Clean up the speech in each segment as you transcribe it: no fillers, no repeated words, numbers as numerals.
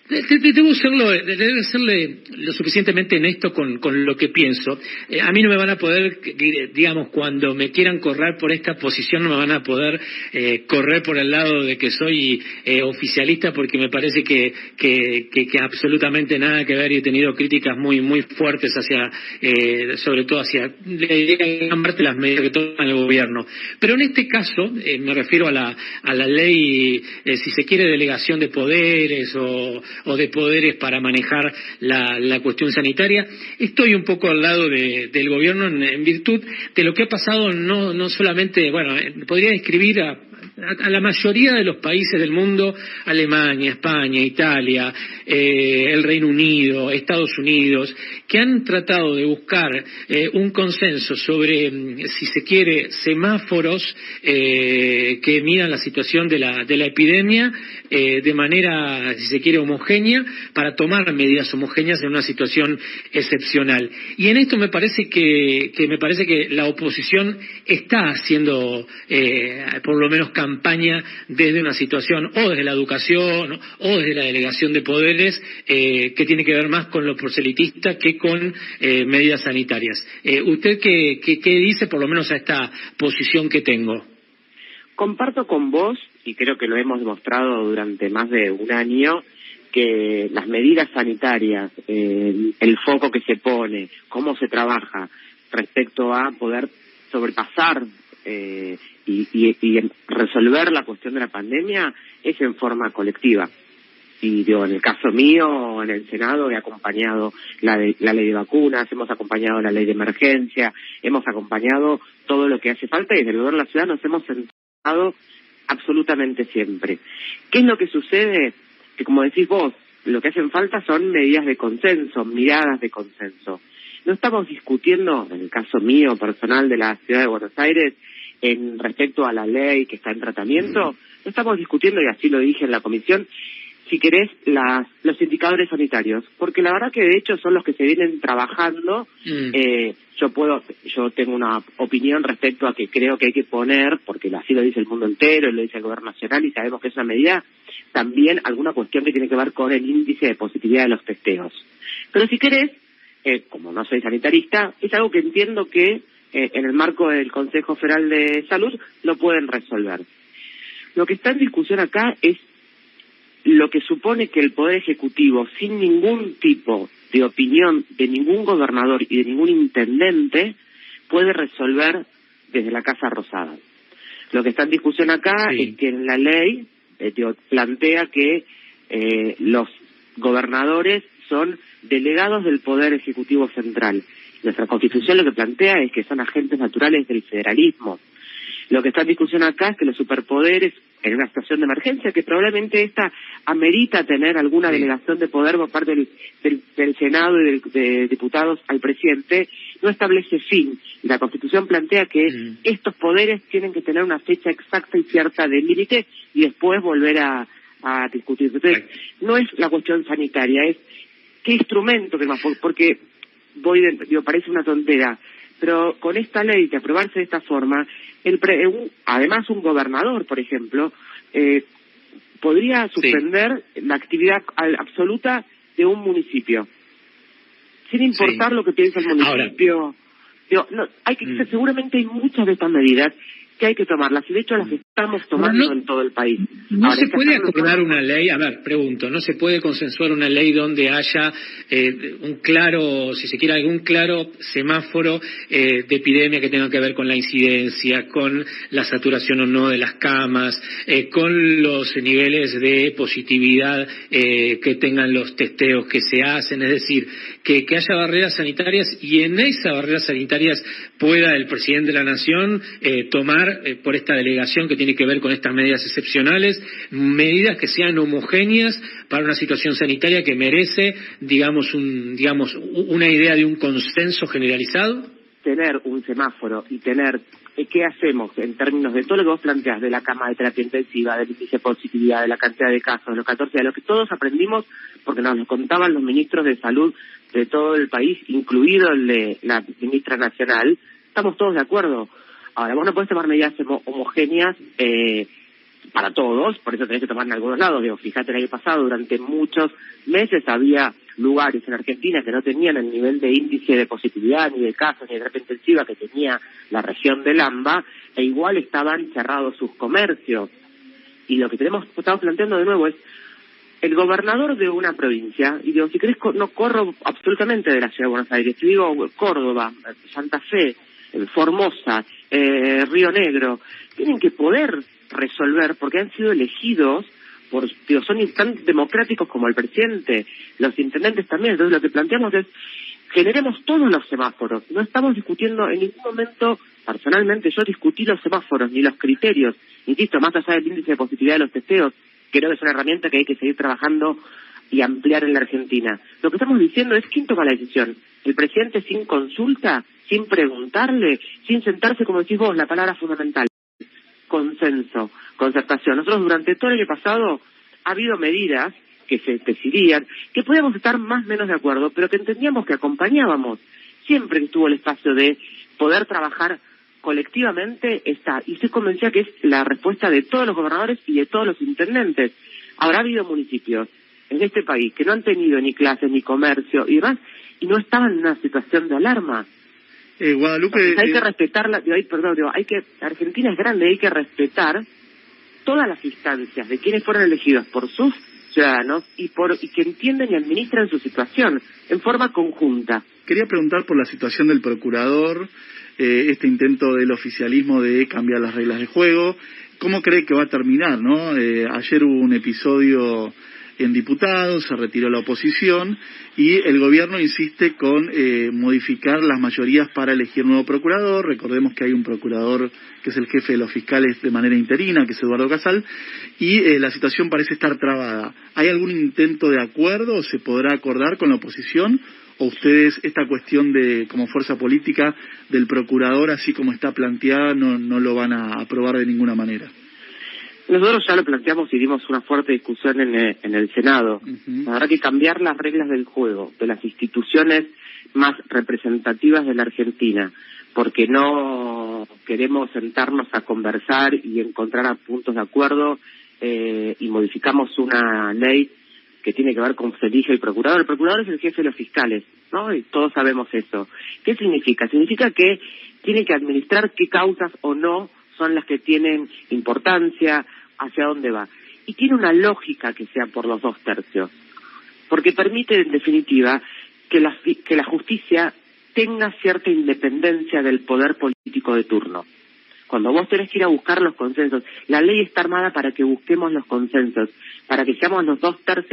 Debo serle lo suficientemente honesto con lo que pienso. A mí no me van a poder, digamos, cuando me quieran correr por esta posición, no me van a poder correr por el lado de que soy oficialista, porque me parece que absolutamente nada que ver, y he tenido críticas muy fuertes hacia, sobre todo hacia gran parte de las medidas que toma el gobierno. Pero en este caso, me refiero a la ley, si se quiere, delegación de poderes o de poderes para manejar la cuestión sanitaria. Estoy un poco al lado del gobierno en virtud de lo que ha pasado, no solamente, podría describir a la mayoría de los países del mundo: Alemania, España, Italia, el Reino Unido, Estados Unidos, que han tratado de buscar un consenso sobre, si se quiere, semáforos que midan la situación de la epidemia de manera, si se quiere, homogénea, para tomar medidas homogéneas en una situación excepcional. Y en esto me parece que la oposición está haciendo, por lo menos, campaña desde una situación, o desde la educación o desde la delegación de poderes, que tiene que ver más con lo proselitista que con medidas sanitarias. ¿Usted qué dice, por lo menos, a esta posición que tengo? Comparto con vos, y creo que lo hemos demostrado durante más de un año, que las medidas sanitarias, el foco que se pone, cómo se trabaja respecto a poder sobrepasar y resolver la cuestión de la pandemia, es en forma colectiva. Y en el caso mío, en el Senado, he acompañado la ley de vacunas, hemos acompañado la ley de emergencia, hemos acompañado todo lo que hace falta, y desde el gobierno de la ciudad nos hemos sentado absolutamente siempre. ¿Qué es lo que sucede? Que, como decís vos, lo que hacen falta son medidas de consenso, miradas de consenso. No estamos discutiendo, en el caso mío personal de la ciudad de Buenos Aires, en respecto a la ley que está en tratamiento, no estamos discutiendo, y así lo dije en la comisión, si querés, los indicadores sanitarios, porque la verdad que de hecho son los que se vienen trabajando. Yo tengo una opinión respecto a que creo que hay que poner, porque así lo dice el mundo entero, y lo dice el gobierno nacional, y sabemos que es una medida, también alguna cuestión que tiene que ver con el índice de positividad de los testeos. Pero si querés, como no soy sanitarista, es algo que entiendo que en el marco del Consejo Federal de Salud lo pueden resolver. Lo que está en discusión acá es lo que supone que el Poder Ejecutivo, sin ningún tipo de opinión de ningún gobernador y de ningún intendente, puede resolver desde la Casa Rosada. Lo que está en discusión acá es que en la ley plantea que los gobernadores son delegados del Poder Ejecutivo Central. Nuestra Constitución lo que plantea es que son agentes naturales del federalismo. Lo que está en discusión acá es que los superpoderes, en una situación de emergencia, que probablemente esta amerita tener alguna delegación de poder por parte del Senado y de diputados al presidente, no establece fin. La Constitución plantea que estos poderes tienen que tener una fecha exacta y cierta de límite y después volver a discutir. Entonces, no es la cuestión sanitaria, es qué instrumento, porque parece una tontera, pero con esta ley, de aprobarse de esta forma, además un gobernador, por ejemplo, podría suspender la actividad absoluta de un municipio, sin importar lo que piensa el municipio. Seguramente hay muchas de estas medidas que hay que tomarlas, y de hecho las estamos tomando en todo el país. ¿No se puede acordar una ley? ¿No se puede consensuar una ley donde haya un claro, si se quiere, algún claro semáforo de epidemia que tenga que ver con la incidencia, con la saturación o no de las camas, con los niveles de positividad que tengan los testeos que se hacen? Es decir, que haya barreras sanitarias, y en esas barreras sanitarias pueda el presidente de la Nación tomar, por esta delegación que tiene que ver con estas medidas excepcionales, medidas que sean homogéneas para una situación sanitaria que merece, una idea de un consenso generalizado. Tener un semáforo y tener qué hacemos en términos de todo lo que vos planteás, de la cama de terapia intensiva, del índice de positividad, de la cantidad de casos, de los 14, de lo que todos aprendimos, porque nos lo contaban los ministros de salud de todo el país, incluido el de la ministra nacional. Estamos todos de acuerdo. Ahora, vos no podés tomar medidas homogéneas para todos, por eso tenés que tomar en algunos lados. Digo, fíjate, el año pasado, durante muchos meses había lugares en Argentina que no tenían el nivel de índice de positividad, ni de casos, ni de terapia intensiva que tenía la región del AMBA, e igual estaban cerrados sus comercios. Y lo que estamos planteando de nuevo es, el gobernador de una provincia, y digo, si querés, no corro absolutamente de la ciudad de Buenos Aires, te digo Córdoba, Santa Fe, Formosa, Río Negro, tienen que poder resolver, porque han sido elegidos son tan democráticos como el presidente, los intendentes también. Entonces lo que planteamos es, generemos todos los semáforos. No estamos discutiendo en ningún momento, personalmente yo discutí los semáforos ni los criterios, insisto, más allá del índice de positividad de los testeos, creo que es una herramienta que hay que seguir trabajando y ampliar en la Argentina. Lo que estamos diciendo es, ¿quién toma la decisión? ¿El presidente sin consulta, sin preguntarle, sin sentarse, como decís vos, la palabra fundamental? Consenso, concertación. Nosotros durante todo el año pasado ha habido medidas que se decidían, que podíamos estar más o menos de acuerdo, pero que entendíamos que acompañábamos. Siempre que estuvo el espacio de poder trabajar colectivamente está, y estoy convencida que es la respuesta de todos los gobernadores y de todos los intendentes. Habrá habido municipios en este país que no han tenido ni clases, ni comercio y demás, y no estaban en una situación de alarma. Guadalupe, entonces hay que respetar Argentina es grande, hay que respetar todas las instancias de quienes fueron elegidos por sus ciudadanos y que entienden y administran su situación en forma conjunta. Quería preguntar por la situación del procurador, este intento del oficialismo de cambiar las reglas de juego. ¿Cómo cree que va a terminar, no? Ayer hubo un episodio en diputados, se retiró la oposición y el gobierno insiste con modificar las mayorías para elegir nuevo procurador. Recordemos que hay un procurador que es el jefe de los fiscales de manera interina, que es Eduardo Casal, y la situación parece estar trabada. ¿Hay algún intento de acuerdo o se podrá acordar con la oposición? ¿O ustedes esta cuestión de como fuerza política del procurador, así como está planteada, no lo van a aprobar de ninguna manera? Nosotros ya lo planteamos y dimos una fuerte discusión en el Senado. La verdad que cambiar las reglas del juego de las instituciones más representativas de la Argentina, porque no queremos sentarnos a conversar y encontrar puntos de acuerdo y modificamos una ley que tiene que ver con se elige el procurador. El procurador es el jefe de los fiscales, ¿no? Y todos sabemos eso. ¿Qué significa? Significa que tiene que administrar qué causas o no son las que tienen importancia, hacia dónde va. Y tiene una lógica que sea por los 2/3, porque permite, en definitiva, que la justicia tenga cierta independencia del poder político de turno. Cuando vos tenés que ir a buscar los consensos, la ley está armada para que busquemos los consensos, para que seamos los 2/3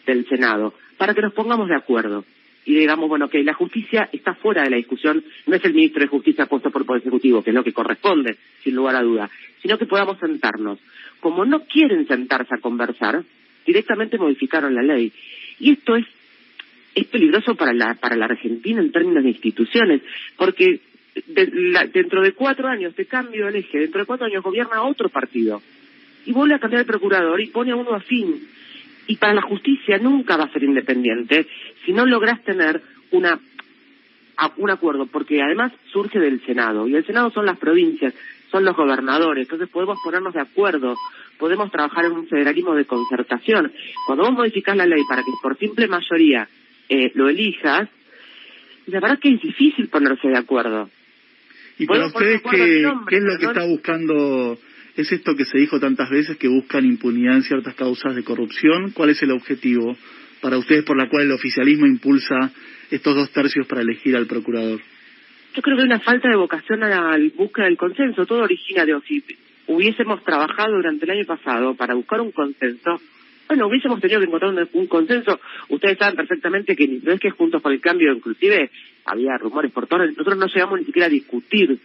del Senado, para que nos pongamos de acuerdo. Y digamos, bueno, que la justicia está fuera de la discusión, no es el ministro de Justicia puesto por el Poder Ejecutivo, que es lo que corresponde, sin lugar a duda, sino que podamos sentarnos. Como no quieren sentarse a conversar, directamente modificaron la ley. Y esto es peligroso para la Argentina en términos de instituciones, porque dentro de 4 años de cambio el eje, dentro de 4 años gobierna otro partido, y vuelve a cambiar el procurador y pone a uno afín. Y para la justicia nunca va a ser independiente si no lográs tener un acuerdo, porque además surge del Senado, y el Senado son las provincias, son los gobernadores, entonces podemos ponernos de acuerdo, podemos trabajar en un federalismo de concertación. Cuando vos modificás la ley para que por simple mayoría lo elijas, la verdad que es difícil ponerse de acuerdo. ¿Y para ustedes qué es lo que está buscando? ¿Es esto que se dijo tantas veces, que buscan impunidad en ciertas causas de corrupción? ¿Cuál es el objetivo para ustedes por la cual el oficialismo impulsa estos 2/3 para elegir al procurador? Yo creo que hay una falta de vocación a la búsqueda del consenso. Todo origina de, si hubiésemos trabajado durante el año pasado para buscar un consenso, bueno, hubiésemos tenido que encontrar un consenso. Ustedes saben perfectamente que no es que Juntos por el Cambio, inclusive había rumores por todos, nosotros no llegamos ni siquiera a discutir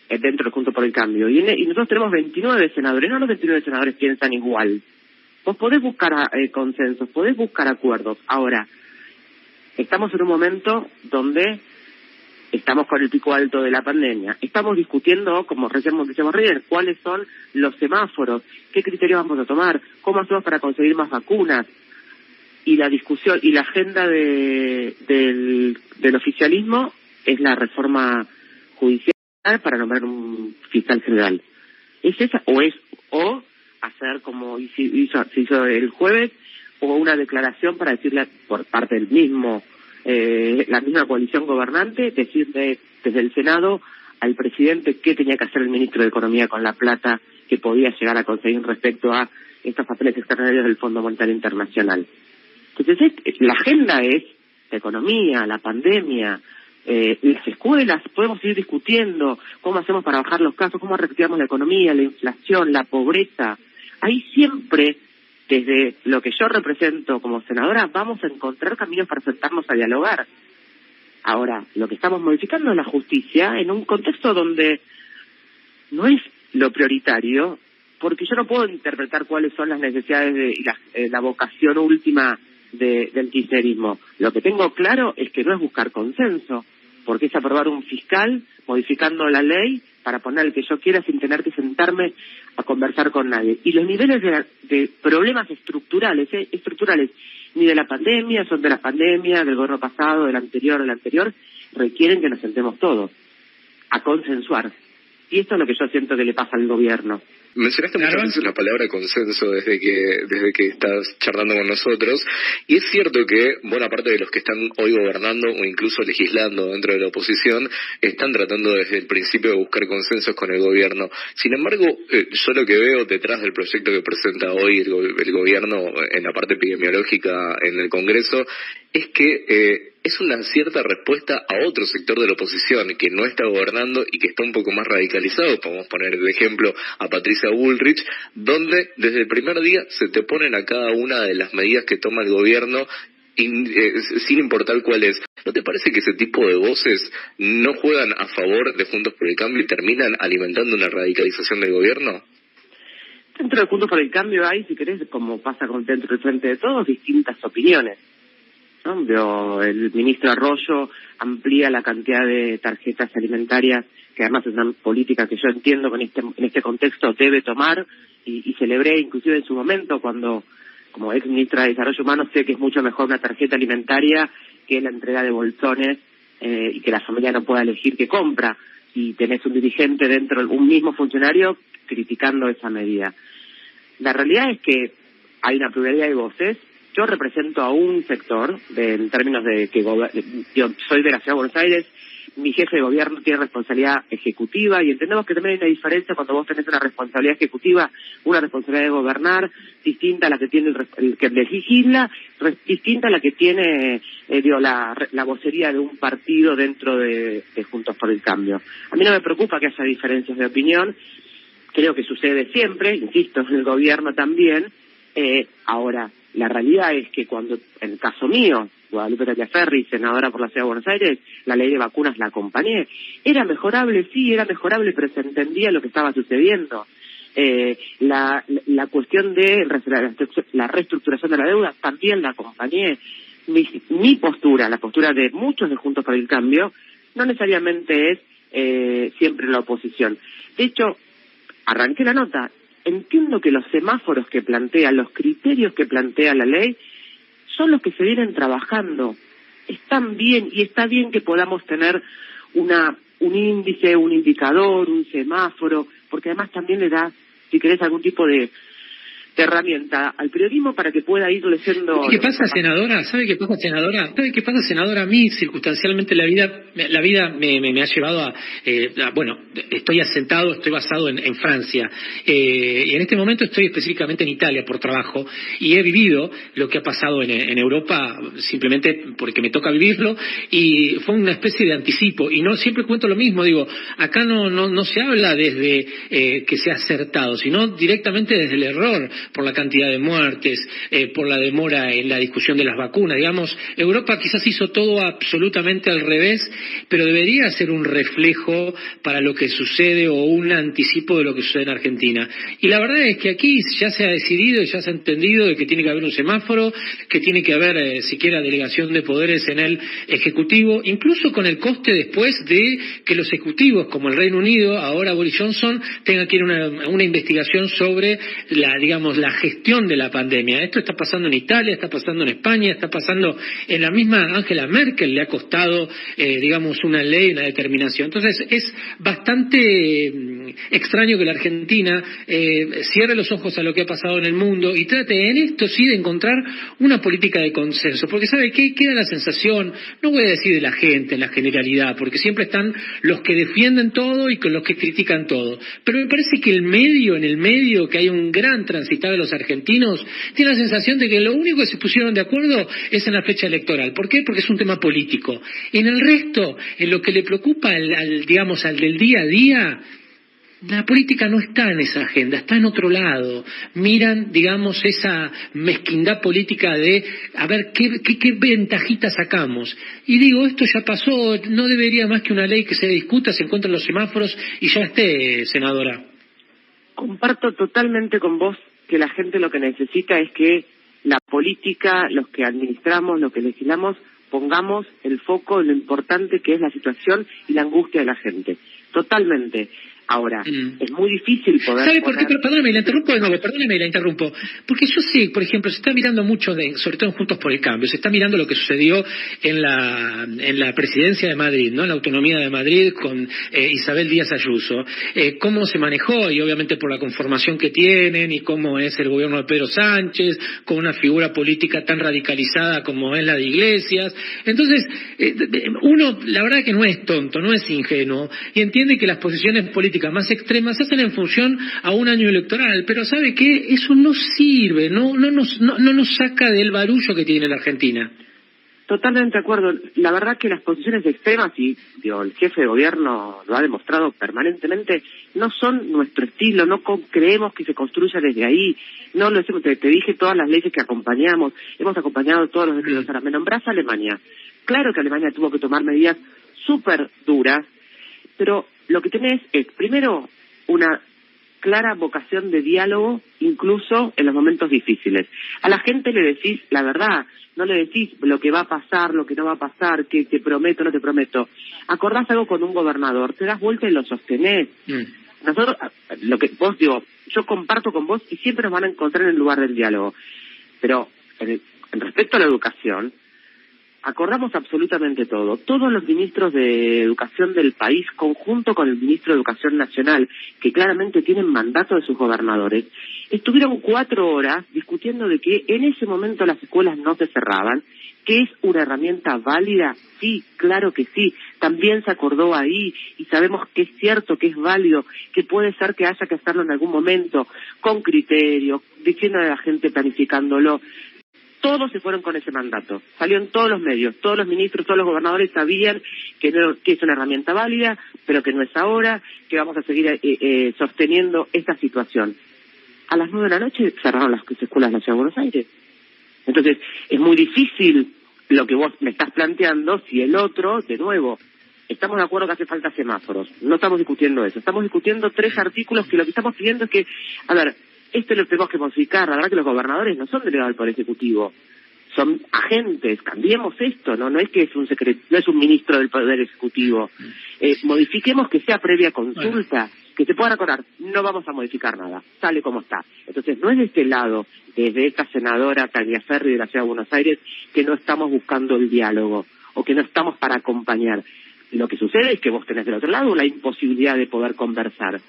dentro de Juntos por el Cambio. Y nosotros tenemos 29 senadores, no los 29 senadores piensan igual. Vos podés buscar consensos, podés buscar acuerdos. Ahora, estamos en un momento donde estamos con el pico alto de la pandemia. Estamos discutiendo, como decíamos recién, cuáles son los semáforos, qué criterios vamos a tomar, cómo hacemos para conseguir más vacunas. Y la discusión y la agenda del oficialismo es la reforma judicial para nombrar un fiscal general. ¿Es esa o o hacer como se hizo el jueves, o una declaración para decirle por parte del mismo, la misma coalición gobernante, decirle desde el Senado al presidente qué tenía que hacer el ministro de Economía con la plata que podía llegar a conseguir respecto a estos papeles extraordinarios del Fondo Monetario Internacional. Entonces, la agenda es la economía, la pandemia, las escuelas, podemos seguir discutiendo cómo hacemos para bajar los casos, cómo reactivamos la economía, la inflación, la pobreza. Ahí siempre, desde lo que yo represento como senadora, vamos a encontrar caminos para sentarnos a dialogar. Ahora, lo que estamos modificando es la justicia en un contexto donde no es lo prioritario, porque yo no puedo interpretar cuáles son las necesidades y la vocación última del kirchnerismo. Lo que tengo claro es que no es buscar consenso, porque es aprobar un fiscal modificando la ley para poner el que yo quiera sin tener que sentarme a conversar con nadie. Y los niveles de problemas estructurales, ni de la pandemia, son de la pandemia, del gobierno pasado, del anterior, requieren que nos sentemos todos a consensuar. Y esto es lo que yo siento que le pasa al gobierno. Mencionaste muchas veces la palabra consenso desde que estás charlando con nosotros, y es cierto que buena parte de los que están hoy gobernando o incluso legislando dentro de la oposición están tratando desde el principio de buscar consensos con el gobierno. Sin embargo, yo lo que veo detrás del proyecto que presenta hoy el gobierno en la parte epidemiológica en el Congreso es que es una cierta respuesta a otro sector de la oposición que no está gobernando y que está un poco más radicalizado. Podemos poner de ejemplo a Patricia Bullrich, donde desde el primer día se te ponen a cada una de las medidas que toma el gobierno sin importar cuál es. ¿No te parece que ese tipo de voces no juegan a favor de Juntos por el Cambio y terminan alimentando una radicalización del gobierno? Dentro de Juntos por el Cambio hay, si querés, como pasa con dentro del Frente de Todos, distintas opiniones, ¿no? El ministro Arroyo amplía la cantidad de tarjetas alimentarias, que además es una política que yo entiendo que en este contexto debe tomar, y celebré inclusive en su momento cuando, como ex ministra de Desarrollo Humano, sé que es mucho mejor una tarjeta alimentaria que la entrega de bolsones y que la familia no pueda elegir qué compra, y tenés un dirigente dentro, un mismo funcionario, criticando esa medida. La realidad es que hay una pluralidad de voces. Yo represento a un sector, en términos de que yo soy de la Ciudad de Buenos Aires, mi jefe de gobierno tiene responsabilidad ejecutiva, y entendemos que también hay una diferencia cuando vos tenés una responsabilidad ejecutiva, una responsabilidad de gobernar, distinta a la que tiene el que legisla, distinta a la que tiene la vocería de un partido dentro de Juntos por el Cambio. A mí no me preocupa que haya diferencias de opinión, creo que sucede siempre, insisto, en el gobierno también. Ahora, la realidad es que cuando, en el caso mío, Guadalupe Tagliaferri, senadora por la Ciudad de Buenos Aires, la ley de vacunas la acompañé. ¿Era mejorable? Sí, era mejorable, pero se entendía lo que estaba sucediendo. La cuestión de la reestructuración de la deuda también la acompañé. Mi postura, la postura de muchos de Juntos por el Cambio, no necesariamente es siempre la oposición. De hecho, arranqué la nota. Entiendo que los semáforos que plantea, los criterios que plantea la ley, son los que se vienen trabajando. Están bien, y está bien que podamos tener un índice, un indicador, un semáforo, porque además también le da, si querés, algún tipo de herramienta al periodismo para que pueda ir leyendo. ¿Qué pasa, senadora? ¿Sabe qué pasa, senadora? A mí, circunstancialmente, la vida me ha llevado a bueno, estoy asentado, estoy basado en Francia, y en este momento estoy específicamente en Italia por trabajo, y he vivido lo que ha pasado en Europa simplemente porque me toca vivirlo, y fue una especie de anticipo, y no siempre cuento lo mismo, digo, acá no se habla desde que se ha acertado, sino directamente desde el error, por la cantidad de muertes, por la demora en la discusión de las vacunas. Digamos, Europa quizás hizo todo absolutamente al revés, pero debería ser un reflejo para lo que sucede o un anticipo de lo que sucede en Argentina. Y la verdad es que aquí ya se ha decidido y ya se ha entendido de que tiene que haber un semáforo, que tiene que haber siquiera delegación de poderes en el Ejecutivo, incluso con el coste después de que los ejecutivos, como el Reino Unido, ahora Boris Johnson, tengan que ir a una investigación sobre la gestión de la pandemia. Esto está pasando en Italia, está pasando en España, está pasando en la misma Angela Merkel, le ha costado, una ley, una determinación. Entonces es bastante extraño que la Argentina cierre los ojos a lo que ha pasado en el mundo y trate en esto sí de encontrar una política de consenso, porque ¿sabe qué? Queda la sensación, no voy a decir de la gente en la generalidad, porque siempre están los que defienden todo y con los que critican todo, pero me parece que en el medio, que hay un gran transitar de los argentinos, tiene la sensación de que lo único que se pusieron de acuerdo es en la fecha electoral. ¿Por qué? Porque es un tema político. En el resto, en lo que le preocupa al del día a día, la política no está en esa agenda, está en otro lado. Miran, digamos, esa mezquindad política de a ver qué ventajita sacamos. Y digo, esto ya pasó, no debería más que una ley que se discuta, se encuentren los semáforos y ya esté, senadora. Comparto totalmente con vos que la gente lo que necesita es que la política, los que administramos, los que legislamos, pongamos el foco en lo importante que es la situación y la angustia de la gente. Totalmente. Ahora, es muy difícil poder... ¿Sabe por qué? Perdóneme, la interrumpo de nuevo, la interrumpo. Porque yo sé, por ejemplo, se está mirando mucho, sobre todo en Juntos por el Cambio, se está mirando lo que sucedió en la presidencia de Madrid, ¿no? En la autonomía de Madrid con Isabel Díaz Ayuso. Cómo se manejó, y obviamente por la conformación que tienen, y cómo es el gobierno de Pedro Sánchez, con una figura política tan radicalizada como es la de Iglesias. Entonces, uno, la verdad que no es tonto, no es ingenuo, y entiende que las posiciones políticas más extremas se hacen en función a un año electoral, pero ¿sabe qué? Eso no sirve, no nos saca del barullo que tiene la Argentina. Totalmente de acuerdo. La verdad que las posiciones extremas, y el jefe de gobierno lo ha demostrado permanentemente, no son nuestro estilo, no creemos que se construya desde ahí, no lo hacemos. Te dije todas las leyes que acompañamos, hemos acompañado todos los decretos. Ahora, me nombrás a Alemania. Claro que Alemania tuvo que tomar medidas súper duras, pero lo que tenés es, primero, una clara vocación de diálogo, incluso en los momentos difíciles. A la gente le decís la verdad, no le decís lo que va a pasar, lo que no va a pasar, que te prometo, no te prometo. Acordás algo con un gobernador, te das vuelta y lo sostenés. Nosotros, lo que vos digo, yo comparto con vos y siempre nos van a encontrar en el lugar del diálogo. Pero, en respecto a la educación, acordamos absolutamente todo. Todos los ministros de Educación del país, conjunto con el ministro de Educación Nacional, que claramente tienen mandato de sus gobernadores, estuvieron 4 horas discutiendo de que en ese momento las escuelas no se cerraban, que es una herramienta válida. Sí, claro que sí. También se acordó ahí y sabemos que es cierto, que es válido, que puede ser que haya que hacerlo en algún momento, con criterio, diciendo a la gente, planificándolo. Todos se fueron con ese mandato, salió en todos los medios, todos los ministros, todos los gobernadores sabían que es una herramienta válida, pero que no es ahora, que vamos a seguir sosteniendo esta situación. A las 9 de la noche cerraron las escuelas de la Ciudad de Buenos Aires. Entonces, es muy difícil lo que vos me estás planteando si el otro, de nuevo, estamos de acuerdo que hace falta semáforos, no estamos discutiendo eso, estamos discutiendo 3 artículos que lo que estamos pidiendo es que, a ver, esto lo tenemos que modificar. La verdad que los gobernadores no son delegados del Poder Ejecutivo, son agentes. Cambiemos esto, no es que es un no es un ministro del Poder Ejecutivo. Modifiquemos, que sea previa consulta, que se puedan acordar. No vamos a modificar nada, sale como está. Entonces, no es de este lado, desde esta senadora Tania Ferri de la Ciudad de Buenos Aires, que no estamos buscando el diálogo o que no estamos para acompañar. Lo que sucede es que vos tenés del otro lado la imposibilidad de poder conversar.